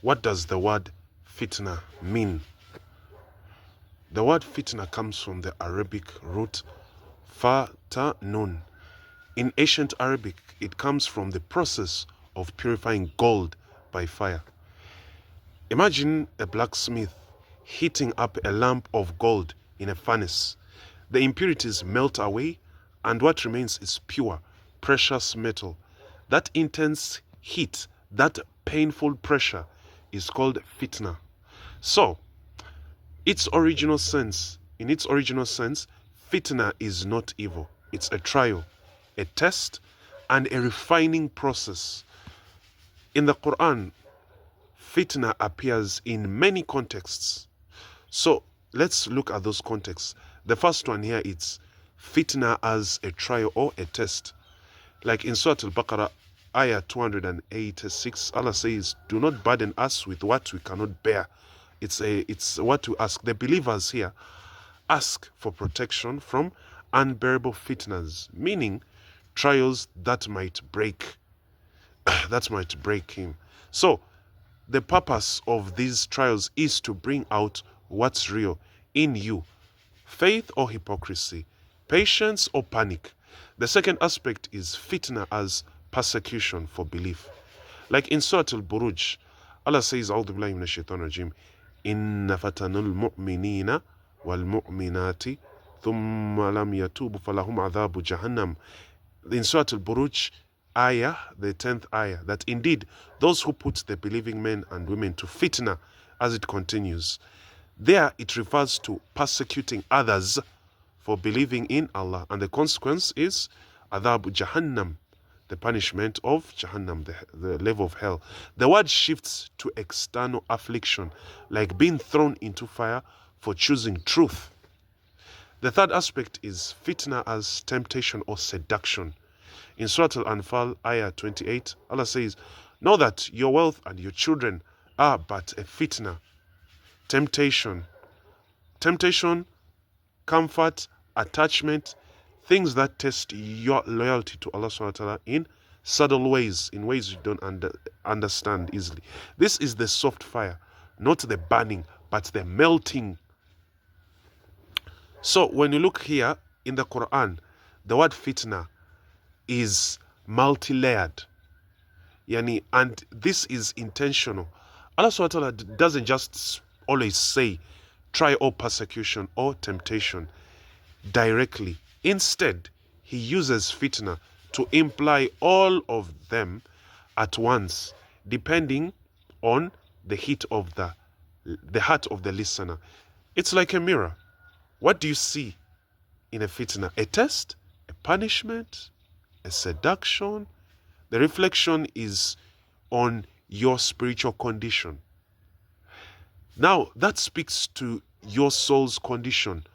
What does the word fitnah mean? The word fitnah comes from the Arabic root fatanun. In ancient Arabic, it comes from the process of purifying gold by fire. Imagine a blacksmith heating up a lump of gold in a furnace. The impurities melt away, and what remains is pure, precious metal. That intense heat, that painful pressure is called fitnah. So, in its original sense, fitnah is not evil. It's a trial, a test, and a refining process. In the Quran, fitnah appears in many contexts. So let's look at those contexts. The first one here is fitnah as a trial or a test. Like in Surah Al-Baqarah, ayah 286, Allah says, "Do not burden us with what we cannot bear." It's what to ask. The believers here ask for protection from unbearable fitnas, meaning trials that might break him. So the purpose of these trials is to bring out what's real in you: faith or hypocrisy, patience or panic. The second aspect is fitna as persecution for belief. Like in Surah Al-Buruj, Allah says, "A'udhu billahi minash shaitanir rajim, inna fatanul mu'minina wal mu'minati thumma lam yatubu falahum adhabu jahannam." In Surah Al-Buruj, ayah, the 10th ayah, that indeed those who put the believing men and women to fitna, as it continues, there it refers to persecuting others for believing in Allah, and the consequence is adhab jahannam, the punishment of jahannam, the level of hell. The word shifts to external affliction, like being thrown into fire for choosing truth. The third aspect is fitna as temptation or seduction. In Surah Al-Anfal, ayah 28, Allah says, "Know that your wealth and your children are but a fitna." Temptation, comfort, attachment, things that test your loyalty to Allah subhanahu wa ta'ala in subtle ways, in ways you don't understand easily. This is the soft fire, not the burning, but the melting. So when you look here in the Quran, the word fitna is multi-layered. And this is intentional. Allah subhanahu wa ta'ala doesn't just always say trial or persecution or temptation directly. Instead, he uses fitna to imply all of them at once, depending on the heat of the heart of the listener. It's like a mirror. What do you see in a fitna? A test, a punishment, a seduction. The reflection is on your spiritual condition. Now, that speaks to your soul's condition,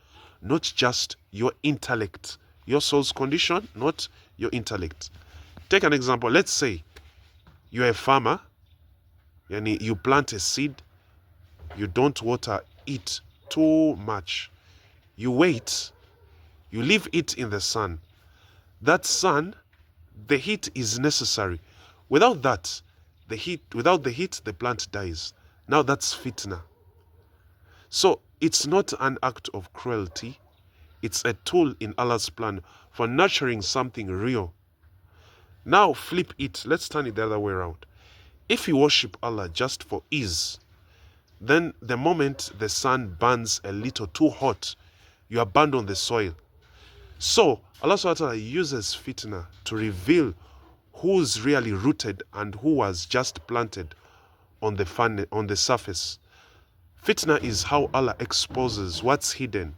not just your intellect. Your soul's condition, not your intellect. Take an example. Let's say you're a farmer, and you plant a seed, you don't water it too much. You wait, you leave it in the sun. That sun, the heat is necessary. Without the heat, the plant dies. Now that's fitna. So it's not an act of cruelty. It's a tool in Allah's plan for nurturing something real. Now flip it. Let's turn it the other way around. If you worship Allah just for ease, then the moment the sun burns a little too hot, you abandon the soil. So Allah subhanahu wa ta'ala uses fitna to reveal who's really rooted and who was just planted on the surface. Fitna is how Allah exposes what's hidden,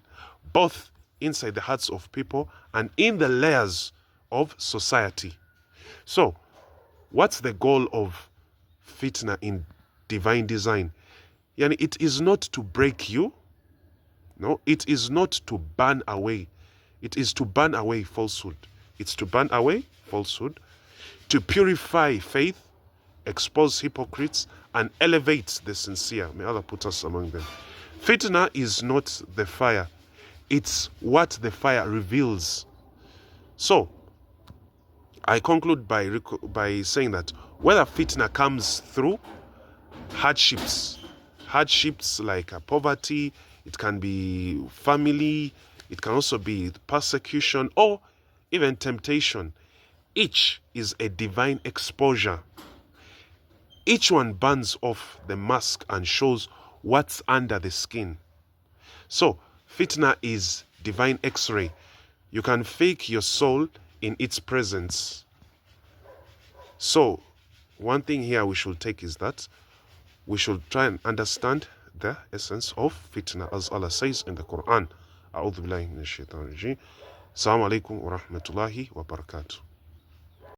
both inside the hearts of people and in the layers of society. So, what's the goal of fitna in divine design? It is not to break you. No, it is not to burn away. It is to burn away falsehood. It's to burn away falsehood, to purify faith, expose hypocrites, and elevate the sincere. May Allah put us among them. Fitna is not the fire. It's what the fire reveals. So, I conclude by saying that whether fitna comes through hardships like poverty, it can be family, it can also be persecution or even temptation. Each is a divine exposure. Each one burns off the mask and shows what's under the skin. So, fitna is divine x-ray. You can fake your soul in its presence. So, one thing here we should take is that we should try and understand the essence of fitna, as Allah says in the Quran. A'udhu billahi minash shaitanir rajim. Assalamu alaikum wa rahmatullahi wa barakatuh.